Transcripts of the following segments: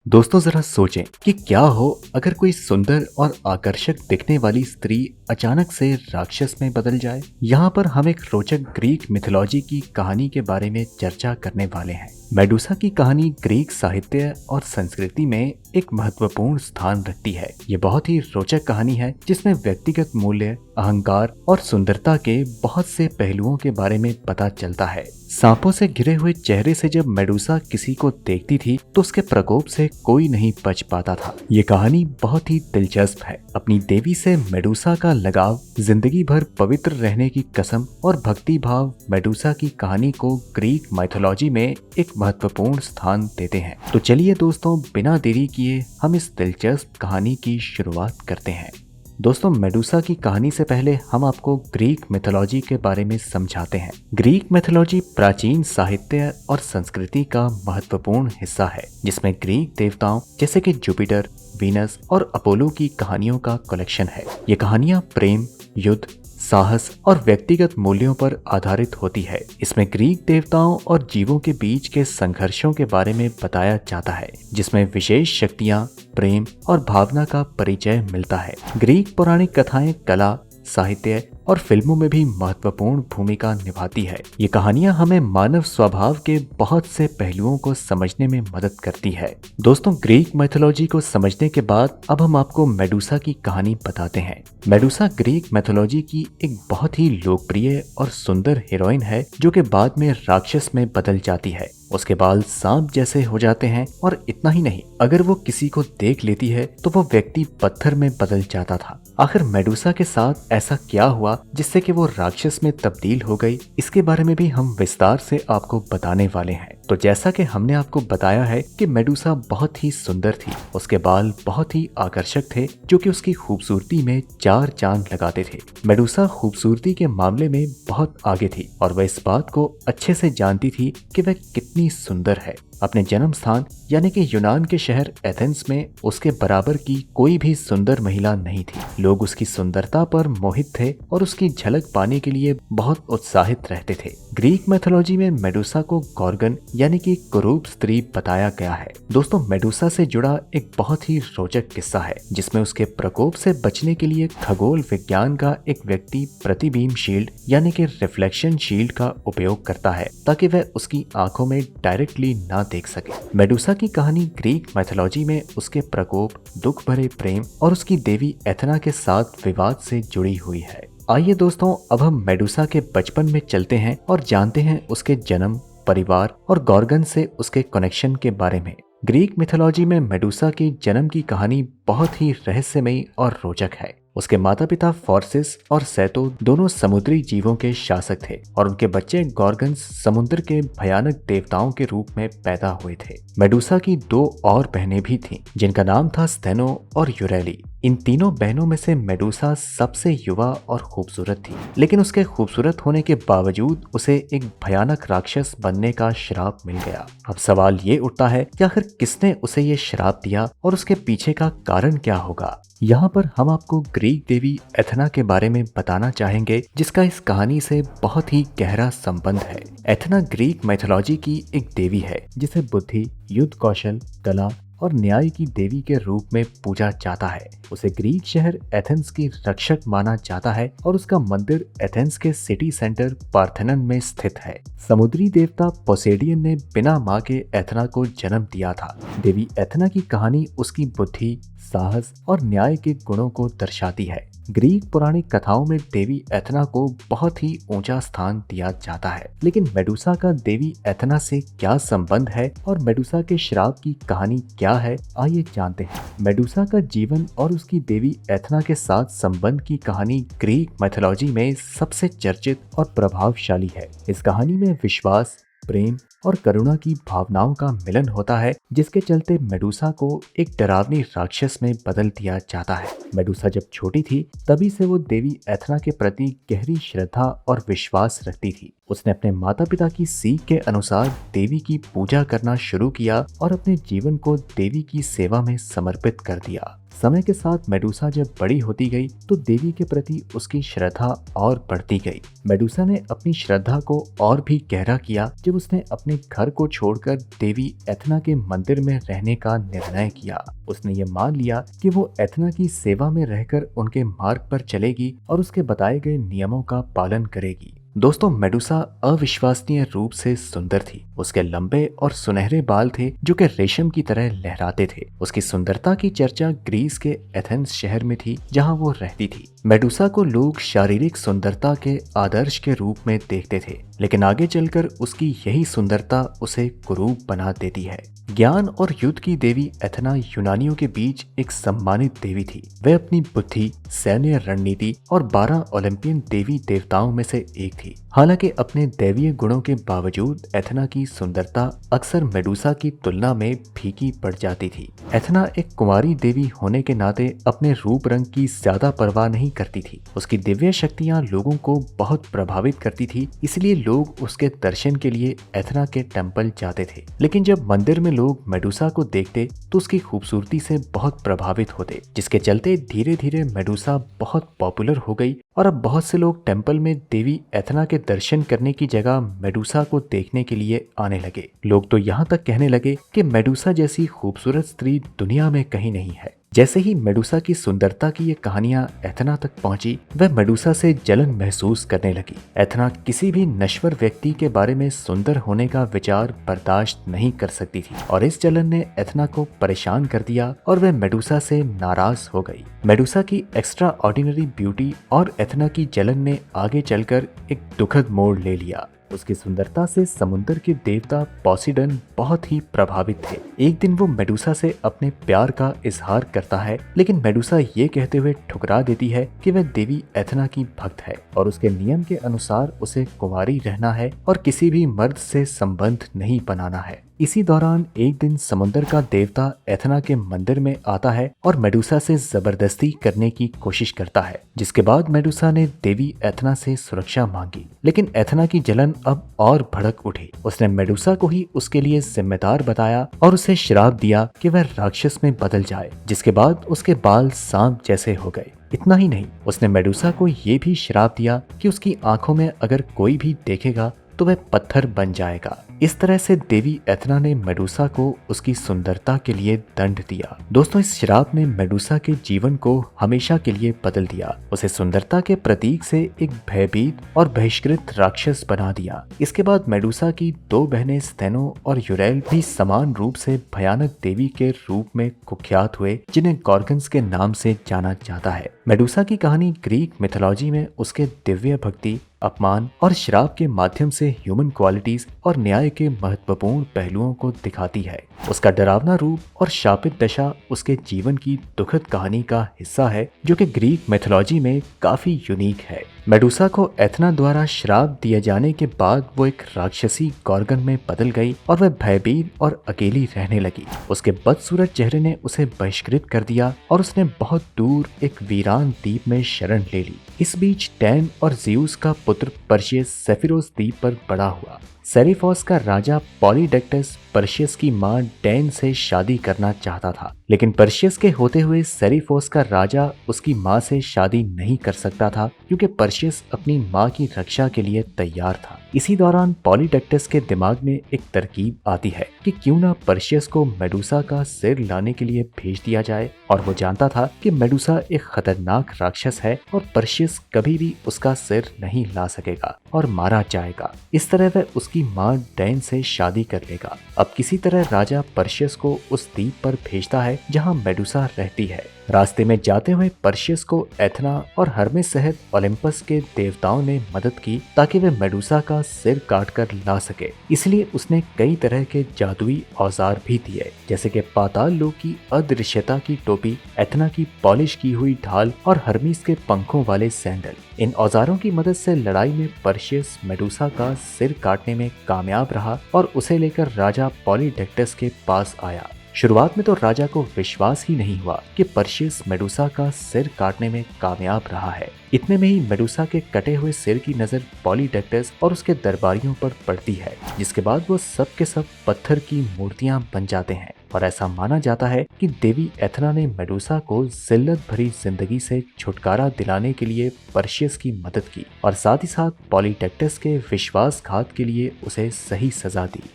दोस्तों जरा सोचें कि क्या हो अगर कोई सुंदर और आकर्षक दिखने वाली स्त्री अचानक से राक्षस में बदल जाए। यहाँ पर हम एक रोचक ग्रीक मिथोलॉजी की कहानी के बारे में चर्चा करने वाले हैं। मेडुसा की कहानी ग्रीक साहित्य और संस्कृति में एक महत्वपूर्ण स्थान रखती है। ये बहुत ही रोचक कहानी है जिसमें व्यक्तिगत मूल्य, अहंकार और सुंदरता के बहुत से पहलुओं के बारे में पता चलता है। सांपों से घिरे हुए चेहरे से जब मेडुसा किसी को देखती थी तो उसके प्रकोप से कोई नहीं बच पाता था। ये कहानी बहुत ही दिलचस्प है। अपनी देवी से मेडुसा का लगाव, जिंदगी भर पवित्र रहने की कसम और भक्ति भाव मेडुसा की कहानी को ग्रीक माइथोलॉजी में एक महत्वपूर्ण स्थान देते हैं। तो चलिए दोस्तों, बिना देरी किए हम इस दिलचस्प कहानी की शुरुआत करते हैं। दोस्तों, मेडुसा की कहानी से पहले हम आपको ग्रीक मिथोलॉजी के बारे में समझाते हैं। ग्रीक मिथोलॉजी प्राचीन साहित्य और संस्कृति का महत्वपूर्ण हिस्सा है, जिसमें ग्रीक देवताओं जैसे कि जुपिटर, वीनस और अपोलो की कहानियों का कलेक्शन है। ये कहानियां प्रेम, युद्ध, साहस और व्यक्तिगत मूल्यों पर आधारित होती है। इसमें ग्रीक देवताओं और जीवों के बीच के संघर्षों के बारे में बताया जाता है, जिसमें विशेष शक्तियां, प्रेम और भावना का परिचय मिलता है। ग्रीक पौराणिक कथाएं कला, साहित्य और फिल्मों में भी महत्वपूर्ण भूमिका निभाती है। ये कहानियां हमें मानव स्वभाव के बहुत से पहलुओं को समझने में मदद करती है। दोस्तों, ग्रीक मैथोलॉजी को समझने के बाद अब हम आपको मेडुसा की कहानी बताते हैं। मेडुसा ग्रीक मैथोलॉजी की एक बहुत ही लोकप्रिय और सुंदर हीरोइन है जो कि बाद में राक्षस में बदल जाती है। उसके बाल सांप जैसे हो जाते हैं और इतना ही नहीं, अगर वो किसी को देख लेती है तो वो व्यक्ति पत्थर में बदल जाता था। आखिर मेडुसा के साथ ऐसा क्या हुआ जिससे कि वो राक्षस में तब्दील हो गई, इसके बारे में भी हम विस्तार से आपको बताने वाले हैं। तो जैसा कि हमने आपको बताया है कि मेडुसा बहुत ही सुंदर थी। उसके बाल बहुत ही आकर्षक थे जो कि उसकी खूबसूरती में चार चांद लगाते थे। मेडुसा खूबसूरती के मामले में बहुत आगे थी और वह इस बात को अच्छे से जानती थी कि वह कितनी सुंदर है। अपने जन्म स्थान यानी कि यूनान के शहर एथेंस में उसके बराबर की कोई भी सुंदर महिला नहीं थी। लोग उसकी सुंदरता पर मोहित थे और उसकी झलक पाने के लिए बहुत उत्साहित रहते थे। ग्रीक मैथोलॉजी में मेडुसा को गॉर्गन यानी कि कुरूप स्त्री बताया गया है। दोस्तों, मेडुसा से जुड़ा एक बहुत ही रोचक किस्सा है जिसमें उसके प्रकोप से बचने के लिए खगोल विज्ञान का एक व्यक्ति प्रतिबिंब शील्ड यानी कि रिफ्लेक्शन शील्ड का उपयोग करता है ताकि वह उसकी आंखों में डायरेक्टली ना देख सके। मेडुसा की कहानी ग्रीक मैथोलॉजी में उसके प्रकोप, दुख भरे प्रेम और उसकी देवी एथना के साथ विवाद से जुड़ी हुई है। आइए दोस्तों, अब हम मेडुसा के बचपन में चलते हैं और जानते हैं उसके जन्म, परिवार और गॉर्गन से उसके कनेक्शन के बारे में। ग्रीक मिथोलॉजी में मेडुसा की जन्म की कहानी बहुत ही रहस्यमयी और रोचक है। उसके माता पिता फोर्सिस और सेतो दोनों समुद्री जीवों के शासक थे और उनके बच्चे गॉर्गन्स समुद्र के भयानक देवताओं के रूप में पैदा हुए थे। मेडुसा की दो और बहनें भी थीं जिनका नाम था स्थेनो और यूरेली। इन तीनों बहनों में से मेडुसा सबसे युवा और खूबसूरत थी, लेकिन उसके खूबसूरत होने के बावजूद उसे एक भयानक राक्षस बनने का श्राप मिल गया। अब सवाल ये उठता है कि आखिर किसने उसे ये श्राप दिया और उसके पीछे का कारण क्या होगा। यहाँ पर हम आपको ग्रीक देवी एथना के बारे में बताना चाहेंगे जिसका इस कहानी से बहुत ही गहरा संबंध है। एथना ग्रीक मैथोलॉजी की एक देवी है जिसे बुद्धि, युद्ध कौशल, कला और न्याय की देवी के रूप में पूजा जाता है। उसे ग्रीक शहर एथेंस की रक्षक माना जाता है और उसका मंदिर एथेंस के सिटी सेंटर पार्थेनन में स्थित है। समुद्री देवता पोसेडियन ने बिना मां के एथना को जन्म दिया था। देवी एथना की कहानी उसकी बुद्धि, साहस और न्याय के गुणों को दर्शाती है। ग्रीक पौराणिक कथाओं में देवी एथना को बहुत ही ऊंचा स्थान दिया जाता है, लेकिन मेडुसा का देवी एथना से क्या संबंध है और मेडुसा के श्राप की कहानी क्या है, आइए जानते हैं। मेडुसा का जीवन और उसकी देवी एथना के साथ संबंध की कहानी ग्रीक मैथोलॉजी में सबसे चर्चित और प्रभावशाली है। इस कहानी में विश्वास, प्रेम और करुणा की भावनाओं का मिलन होता है, जिसके चलते मेडुसा को एक डरावनी राक्षस में बदल दिया जाता है। मेडुसा जब छोटी थी तभी से वो देवी एथना के प्रति गहरी श्रद्धा और विश्वास रखती थी। उसने अपने माता पिता की सीख के अनुसार देवी की पूजा करना शुरू किया और अपने जीवन को देवी की सेवा में समर्पित कर दिया। समय के साथ मेडुसा जब बड़ी होती गई तो देवी के प्रति उसकी श्रद्धा और बढ़ती गई। मेडुसा ने अपनी श्रद्धा को और भी गहरा किया जब उसने अपने घर को छोड़कर देवी एथना के मंदिर में रहने का निर्णय किया। उसने ये मान लिया कि वो एथना की सेवा में रहकर उनके मार्ग पर चलेगी और उसके बताए गए नियमों का पालन करेगी। दोस्तों, मेडुसा अविश्वसनीय रूप से सुंदर थी। उसके लंबे और सुनहरे बाल थे जो कि रेशम की तरह लहराते थे। उसकी सुंदरता की चर्चा ग्रीस के एथेंस शहर में थी जहां वो रहती थी। मेडुसा को लोग शारीरिक सुंदरता के आदर्श के रूप में देखते थे, लेकिन आगे चलकर उसकी यही सुंदरता उसे कुरूप बना देती है। ज्ञान और युद्ध की देवी एथना यूनानियों के बीच एक सम्मानित देवी थी। वह अपनी बुद्धि, सैन्य रणनीति और 12 ओलंपियन देवी देवताओं में से एक थी। हालांकि अपने दैवीय गुणों के बावजूद एथना की सुंदरता अक्सर मेडुसा की तुलना में फीकी पड़ जाती थी। एथना एक कुंवारी देवी होने के नाते अपने रूप रंग की ज्यादा परवाह नहीं करती थी। उसकी दिव्य शक्तियां लोगों को बहुत प्रभावित करती थी, इसलिए लोग उसके दर्शन के लिए एथना के टेम्पल जाते थे। लेकिन जब मंदिर में लोग मेडुसा को देखते तो उसकी खूबसूरती से बहुत प्रभावित होते, जिसके चलते धीरे धीरे मेडुसा बहुत पॉपुलर हो गई और अब बहुत से लोग टेम्पल में देवी एथना के दर्शन करने की जगह मेडुसा को देखने के लिए आने लगे। लोग तो यहाँ तक कहने लगे कि मेडुसा जैसी खूबसूरत स्त्री दुनिया में कहीं नहीं है। जैसे ही मेडुसा की सुंदरता की ये कहानियां एथना तक पहुंची, वह मेडुसा से जलन महसूस करने लगी। एथना किसी भी नश्वर व्यक्ति के बारे में सुंदर होने का विचार बर्दाश्त नहीं कर सकती थी और इस जलन ने एथना को परेशान कर दिया और वह मेडुसा से नाराज हो गई। मेडुसा की एक्स्ट्रा ऑर्डिनरी ब्यूटी और एथना की जलन ने आगे चलकर एक दुखद मोड़ ले लिया। उसकी सुंदरता से समुद्र के देवता पोसीडन बहुत ही प्रभावित थे। एक दिन वो मेडुसा से अपने प्यार का इजहार करता है, लेकिन मेडुसा ये कहते हुए ठुकरा देती है कि वह देवी एथना की भक्त है और उसके नियम के अनुसार उसे कुंवारी रहना है और किसी भी मर्द से संबंध नहीं बनाना है। इसी दौरान एक दिन समुद्र का देवता एथना के मंदिर में आता है और मेडुसा से जबरदस्ती करने की कोशिश करता है, जिसके बाद मेडुसा ने देवी एथना से सुरक्षा मांगी। लेकिन एथना की जलन अब और भड़क उठी। उसने मेडुसा को ही उसके लिए जिम्मेदार बताया और उसे श्राप दिया कि वह राक्षस में बदल जाए, जिसके बाद उसके बाल सांप जैसे हो गए। इतना ही नहीं, उसने मेडुसा को ये भी श्राप दिया कि उसकी आंखों में अगर कोई भी देखेगा तो वह पत्थर बन जाएगा। इस तरह से देवी एथना ने मेडुसा को उसकी सुंदरता के लिए दंड दिया। दोस्तों, इस श्राप ने मेडुसा के जीवन को हमेशा के लिए बदल दिया। उसे सुंदरता के प्रतीक से एक भयभीत और बहिष्कृत राक्षस बना दिया। इसके बाद मेडुसा की 2 बहनें स्टेनो और यूरेल भी समान रूप से भयानक देवी के रूप में कुख्यात हुए, जिन्हें गॉर्गन्स के नाम से जाना जाता है। मेडुसा की कहानी ग्रीक मिथोलॉजी में उसके दिव्य भक्ति, अपमान और श्राप के माध्यम से ह्यूमन क्वालिटीज और न्याय के महत्वपूर्ण पहलुओं को दिखाती है। उसका डरावना रूप और शापित दशा उसके जीवन की दुखद कहानी का हिस्सा है, जो कि ग्रीक मिथोलॉजी में काफी यूनिक है। मेडुसा को एथना द्वारा श्राप दिए जाने के बाद वो एक राक्षसी गॉर्गन में बदल गई और वह भयभीत और अकेली रहने लगी। उसके बदसूरत चेहरे ने उसे बहिष्कृत कर दिया और उसने बहुत दूर एक वीरान द्वीप में शरण ले ली। इस बीच टैन और ज़्यूस का पुत्र पर्शियस सेफिरोस द्वीप पर बड़ा हुआ। सेरिफोस का राजा पॉलीडेक्टस पर्शियस की मां डैन से शादी करना चाहता था, लेकिन पर्शियस के होते हुए सेरिफोस का राजा उसकी मां से शादी नहीं कर सकता था, क्योंकि पर्शियस अपनी मां की रक्षा के लिए तैयार था। इसी दौरान पॉलीडेक्टस के दिमाग में एक तरकीब आती है कि क्यों ना पर्शियस को मेडुसा का सिर लाने के लिए भेज दिया जाए, और वो जानता था कि मेडुसा एक खतरनाक राक्षस है और पर्शियस कभी भी उसका सिर नहीं ला सकेगा और मारा जाएगा। इस तरह वह उसकी मां डैन से शादी कर लेगा। अब किसी तरह राजा पर्शियस को उस द्वीप पर भेजता है जहां मेडुसा रहती है। रास्ते में जाते हुए पर्शियस को एथना और हर्मेस सहित ओलंपस के देवताओं ने मदद की ताकि वे मेडुसा का सिर काट कर ला सके। इसलिए उसने कई तरह के जादुई औजार भी दिए, जैसे कि पाताल लोक की अदृश्यता की टोपी, एथना की पॉलिश की हुई ढाल और हर्मीस के पंखों वाले सैंडल। इन औजारों की मदद से लड़ाई में पर्शियस मेडुसा का सिर काटने में कामयाब रहा और उसे लेकर राजा पॉलीडेक्टस के पास आया। शुरुआत में तो राजा को विश्वास ही नहीं हुआ कि पर्शियस मेडुसा का सिर काटने में कामयाब रहा है। इतने में ही मेडुसा के कटे हुए सिर की नजर पॉलीडेक्टस और उसके दरबारियों पर पड़ती है, जिसके बाद वो सब के सब पत्थर की मूर्तियां बन जाते हैं। और ऐसा माना जाता है कि देवी एथना ने मेडुसा को जिल्लत भरी जिंदगी से छुटकारा दिलाने के लिए पर्शियस की मदद की और साथ ही साथ पॉलीटेक्टस के विश्वासघात के लिए उसे सही सजा दी।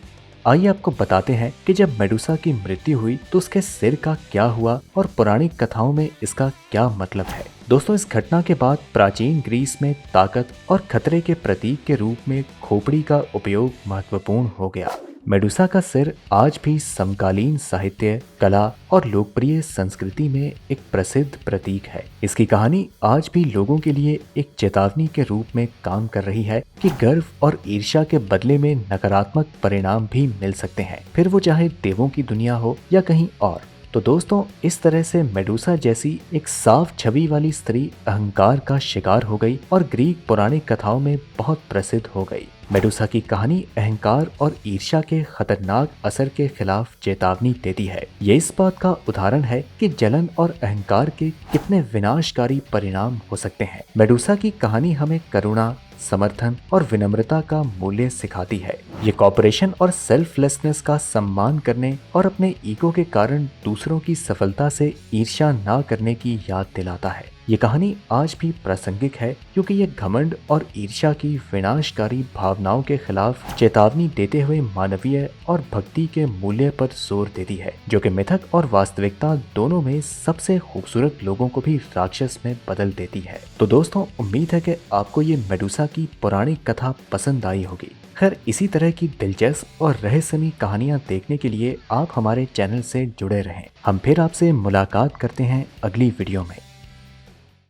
आइए आपको बताते हैं कि जब मेडुसा की मृत्यु हुई तो उसके सिर का क्या हुआ और पौराणिक कथाओं में इसका क्या मतलब है। दोस्तों, इस घटना के बाद प्राचीन ग्रीस में ताकत और खतरे के प्रतीक के रूप में खोपड़ी का उपयोग महत्वपूर्ण हो गया। मेडुसा का सिर आज भी समकालीन साहित्य, कला और लोकप्रिय संस्कृति में एक प्रसिद्ध प्रतीक है। इसकी कहानी आज भी लोगों के लिए एक चेतावनी के रूप में काम कर रही है कि गर्व और ईर्ष्या के बदले में नकारात्मक परिणाम भी मिल सकते हैं, फिर वो चाहे देवों की दुनिया हो या कहीं और। तो दोस्तों, इस तरह से मेडुसा जैसी एक साफ छवि वाली स्त्री अहंकार का शिकार हो गई और ग्रीक पौराणिक कथाओं में बहुत प्रसिद्ध हो गई। मेडुसा की कहानी अहंकार और ईर्ष्या के खतरनाक असर के खिलाफ चेतावनी देती है। ये इस बात का उदाहरण है कि जलन और अहंकार के कितने विनाशकारी परिणाम हो सकते हैं। मेडुसा की कहानी हमें करुणा, समर्थन और विनम्रता का मूल्य सिखाती है। ये कॉपरेशन और सेल्फलेसनेस का सम्मान करने और अपने ईगो के कारण दूसरों की सफलता से ईर्ष्या ना करने की याद दिलाता है। ये कहानी आज भी प्रासंगिक है क्योंकि ये घमंड और ईर्ष्या की विनाशकारी भावनाओं के खिलाफ चेतावनी देते हुए मानवीय और भक्ति के मूल्य पर जोर देती है, जो कि मिथक और वास्तविकता दोनों में सबसे खूबसूरत लोगों को भी राक्षस में बदल देती है। तो दोस्तों, उम्मीद है कि आपको ये मेडुसा की पौराणिक कथा पसंद आई होगी। खैर, इसी तरह की दिलचस्प और रहस्यमयी कहानियां देखने के लिए आप हमारे चैनल से जुड़े रहें। हम फिर आपसे मुलाकात करते हैं अगली वीडियो में।